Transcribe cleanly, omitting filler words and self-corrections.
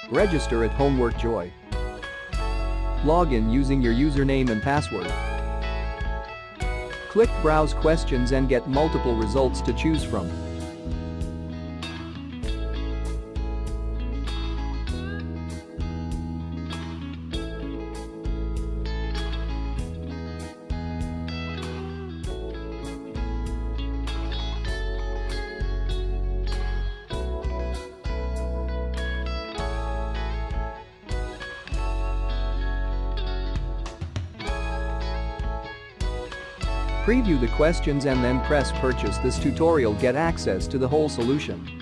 Register at Homework Joy. Log in using your username and password. Click Browse Questions and get multiple results to choose from. Preview the questions and then press Purchase. This tutorial get access to the whole solution.